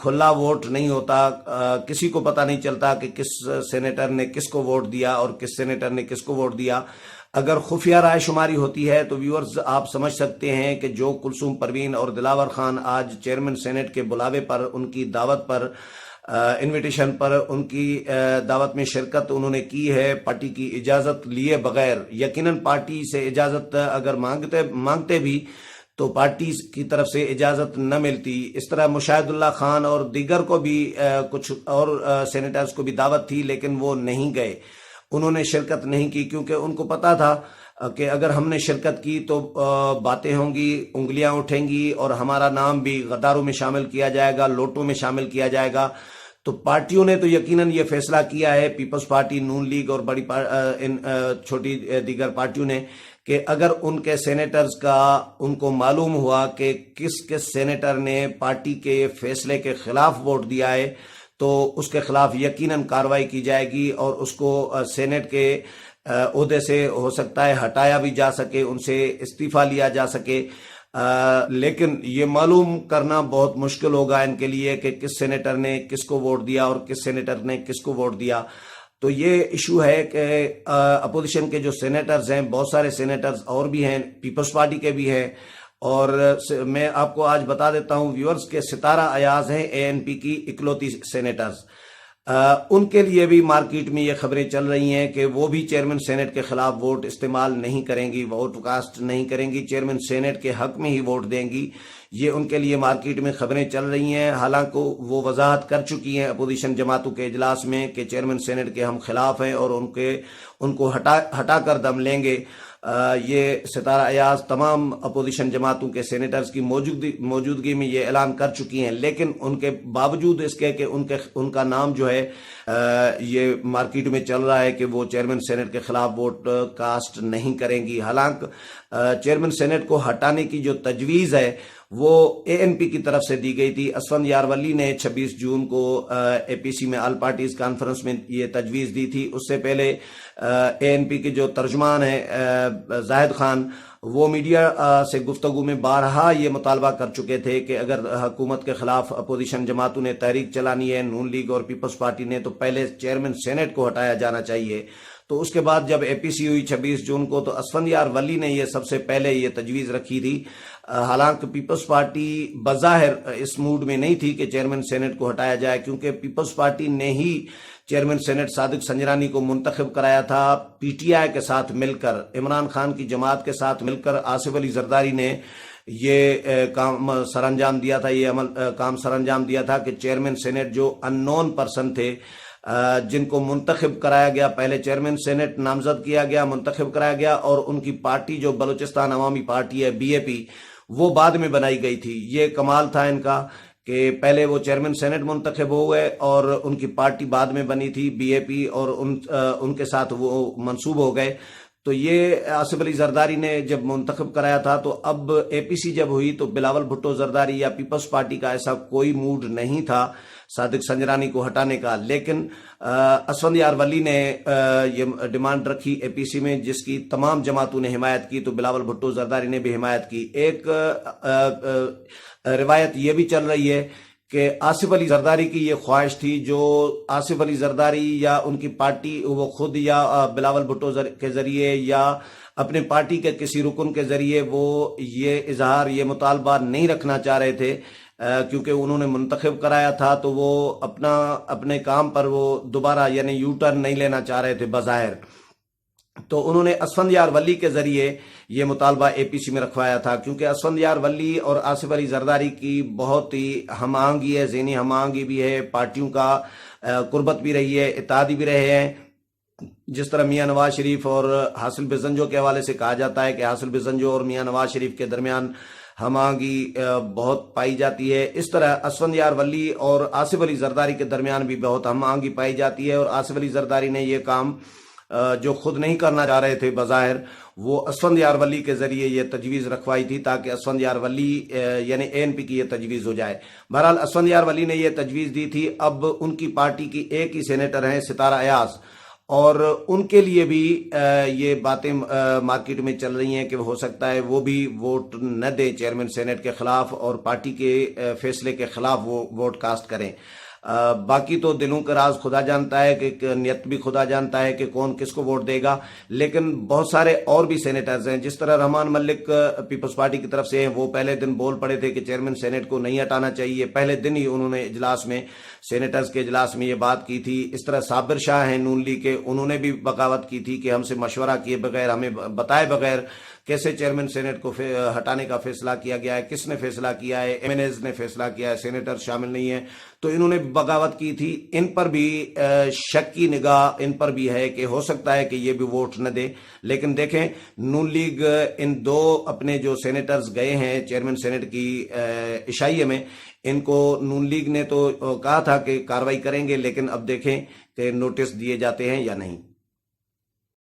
کھلا ووٹ نہیں ہوتا، کسی کو پتہ نہیں چلتا کہ کس سینیٹر نے کس کو ووٹ دیا اور کس سینیٹر نے کس کو ووٹ دیا۔ اگر خفیہ رائے شماری ہوتی ہے تو ویورز آپ سمجھ سکتے ہیں کہ جو کلثوم پروین اور دلاور خان آج چیئرمین سینٹ کے بلاوے پر، ان کی دعوت پر، انویٹیشن پر، ان کی دعوت میں شرکت انہوں نے کی ہے پارٹی کی اجازت لیے بغیر، یقیناً پارٹی سے اجازت اگر مانگتے بھی تو پارٹی کی طرف سے اجازت نہ ملتی۔ اس طرح مشاہد اللہ خان اور دیگر کو بھی کچھ اور سینیٹرز کو بھی دعوت تھی، لیکن وہ نہیں گئے، انہوں نے شرکت نہیں کی، کیونکہ ان کو پتا تھا کہ اگر ہم نے شرکت کی تو باتیں ہوں گی، انگلیاں اٹھیں گی اور ہمارا نام بھی غداروں میں شامل کیا جائے گا، لوٹوں میں شامل کیا جائے گا۔ تو پارٹیوں نے تو یقیناً یہ فیصلہ کیا ہے، پیپلز پارٹی، نون لیگ اور بڑی چھوٹی دیگر پارٹیوں نے، کہ اگر ان کے سینیٹرز کا ان کو معلوم ہوا کہ کس سینیٹر نے پارٹی کے فیصلے کے خلاف ووٹ دیا ہے تو اس کے خلاف یقیناً کارروائی کی جائے گی اور اس کو سینٹ کے عہدے سے ہو سکتا ہے ہٹایا بھی جا سکے، ان سے استعفیٰ لیا جا سکے، لیکن یہ معلوم کرنا بہت مشکل ہوگا ان کے لیے کہ کس سینیٹر نے کس کو ووٹ دیا اور کس سینیٹر نے کس کو ووٹ دیا۔ تو یہ ایشو ہے کہ اپوزیشن کے جو سینیٹرز ہیں، بہت سارے سینیٹرز اور بھی ہیں، پیپلز پارٹی کے بھی ہیں، اور میں آپ کو آج بتا دیتا ہوں ویورز کے ستارہ ایاز ہیں اے این پی کی اکلوتی سینیٹرز، ان کے لیے بھی مارکیٹ میں یہ خبریں چل رہی ہیں کہ وہ بھی چیئرمین سینٹ کے خلاف ووٹ استعمال نہیں کریں گی، ووٹ کاسٹ نہیں کریں گی، چیئرمین سینٹ کے حق میں ہی ووٹ دیں گی۔ یہ ان کے لیے مارکیٹ میں خبریں چل رہی ہیں، حالانکہ وہ وضاحت کر چکی ہیں اپوزیشن جماعتوں کے اجلاس میں کہ چیئرمین سینٹ کے ہم خلاف ہیں اور ان کو ہٹا کر دم لیں گے۔ یہ ستارہ ایاز تمام اپوزیشن جماعتوں کے سینیٹرز کی موجودگی میں یہ اعلان کر چکی ہیں، لیکن ان کے باوجود اس کے کہ ان کا نام جو ہے یہ مارکیٹ میں چل رہا ہے کہ وہ چیئرمین سینٹ کے خلاف ووٹ کاسٹ نہیں کریں گی۔ حالانکہ چیئرمین سینٹ کو ہٹانے کی جو تجویز ہے وہ اے این پی کی طرف سے دی گئی تھی۔ اسفند یارولی نے 26 جون کو اے پی سی میں آل پارٹیز کانفرنس میں یہ تجویز دی تھی۔ اس سے پہلے اے این پی کے جو ترجمان ہیں زاہد خان، وہ میڈیا سے گفتگو میں بارہا یہ مطالبہ کر چکے تھے کہ اگر حکومت کے خلاف اپوزیشن جماعتوں نے تحریک چلانی ہے، نون لیگ اور پیپلز پارٹی نے، تو پہلے چیئرمین سینٹ کو ہٹایا جانا چاہیے۔ تو اس کے بعد جب اے پی سی ہوئی 26 جون کو تو اسفند یارولی نے یہ سب سے پہلے یہ تجویز رکھی تھی۔ حالانکہ پیپلز پارٹی بظاہر اس موڈ میں نہیں تھی کہ چیئرمین سینٹ کو ہٹایا جائے، کیونکہ پیپلز پارٹی نے ہی چیئرمین سینٹ صادق سنجرانی کو منتخب کرایا تھا پی ٹی آئی کے ساتھ مل کر، عمران خان کی جماعت کے ساتھ مل کر۔ آصف علی زرداری نے یہ کام سر انجام دیا تھا، کام سر انجام دیا تھا کہ چیئرمین سینٹ جو ان نون پرسن تھے، جن کو منتخب کرایا گیا، پہلے چیئرمین سینٹ نامزد کیا گیا، منتخب کرایا گیا، اور ان کی پارٹی جو بلوچستان عوامی پارٹی ہے بی اے پی، وہ بعد میں بنائی گئی تھی۔ یہ کمال تھا ان کا کہ پہلے وہ چیئرمین سینٹ منتخب ہوئے اور ان کی پارٹی بعد میں بنی تھی بی اے پی، اور ان کے ساتھ وہ منسوب ہو گئے۔ تو یہ آصف علی زرداری نے جب منتخب کرایا تھا، تو اب اے پی سی جب ہوئی تو بلاول بھٹو زرداری یا پیپلز پارٹی کا ایسا کوئی موڈ نہیں تھا صادق سنجرانی کو ہٹانے کا، لیکن اسفند یارولی نے یہ ڈیمانڈ رکھی اے پی سی میں، جس کی تمام جماعتوں نے حمایت کی، تو بلاول بھٹو زرداری نے بھی حمایت کی۔ ایک روایت یہ بھی چل رہی ہے کہ آصف علی زرداری کی یہ خواہش تھی، جو آصف علی زرداری یا ان کی پارٹی وہ خود یا بلاول بھٹو کے ذریعے یا اپنے پارٹی کے کسی رکن کے ذریعے وہ یہ اظہار، یہ مطالبہ نہیں رکھنا چاہ رہے تھے، کیونکہ انہوں نے منتخب کرایا تھا تو وہ اپنے کام پر وہ دوبارہ یعنی یو ٹرن نہیں لینا چاہ رہے تھے بظاہر۔ تو انہوں نے اسفند یارولی کے ذریعے یہ مطالبہ اے پی سی میں رکھوایا تھا، کیونکہ اسفند یارولی اور آصف علی زرداری کی بہت ہی ہم آہنگی ہے، ذہنی ہم آہنگی بھی ہے، پارٹیوں کا قربت بھی رہی ہے، اتحادی بھی رہے ہیں۔ جس طرح میاں نواز شریف اور حاصل بزنجو کے حوالے سے کہا جاتا ہے کہ حاصل بزنجو اور میاں نواز شریف کے درمیان ہم آہنگی بہت پائی جاتی ہے، اس طرح اسفند یارولی اور آصف علی زرداری کے درمیان بھی بہت ہم آہنگی پائی جاتی ہے۔ اور آصف علی زرداری نے یہ کام جو خود نہیں کرنا چاہ رہے تھے بظاہر، وہ اسفند یارولی کے ذریعے یہ تجویز رکھوائی تھی تاکہ اسفند یارولی یعنی اے این پی کی یہ تجویز ہو جائے۔ بہرحال اسفند یارولی نے یہ تجویز دی تھی۔ اب ان کی پارٹی کی ایک ہی سینیٹر ہیں ستارہ ایاز، اور ان کے لیے بھی یہ باتیں مارکیٹ میں چل رہی ہیں کہ ہو سکتا ہے وہ بھی ووٹ نہ دیں چیئرمین سینٹ کے خلاف اور پارٹی کے فیصلے کے خلاف وہ ووٹ کاسٹ کریں۔ باقی تو دلوں کا راز خدا جانتا ہے، کہ نیت بھی خدا جانتا ہے کہ کون کس کو ووٹ دے گا، لیکن بہت سارے اور بھی سینیٹرز ہیں، جس طرح رحمان ملک پیپلز پارٹی کی طرف سے ہیں، وہ پہلے دن بول پڑے تھے کہ چیئرمین سینٹ کو نہیں ہٹانا چاہیے، پہلے دن ہی انہوں نے اجلاس میں، سینیٹرز کے اجلاس میں یہ بات کی تھی۔ اس طرح صابر شاہ ہیں نون لیگ کے، انہوں نے بھی بغاوت کی تھی کہ ہم سے مشورہ کیے بغیر، ہمیں بتائے بغیر کیسے چیئرمین سینٹ کو ہٹانے کا فیصلہ کیا گیا ہے، کس نے فیصلہ کیا ہے، ایم این ایز نے فیصلہ کیا ہے، سینیٹر شامل نہیں ہے، تو انہوں نے بغاوت کی تھی۔ ان پر بھی شک کی نگاہ ان پر بھی ہے کہ ہو سکتا ہے کہ یہ بھی ووٹ نہ دے، لیکن دیکھیں نون لیگ ان دو اپنے جو سینیٹرز گئے ہیں چیئرمین سینٹ کی عشائیے میں، ان کو نون لیگ نے تو کہا تھا کہ کارروائی کریں گے، لیکن اب دیکھیں کہ نوٹس دیے جاتے ہیں یا نہیں۔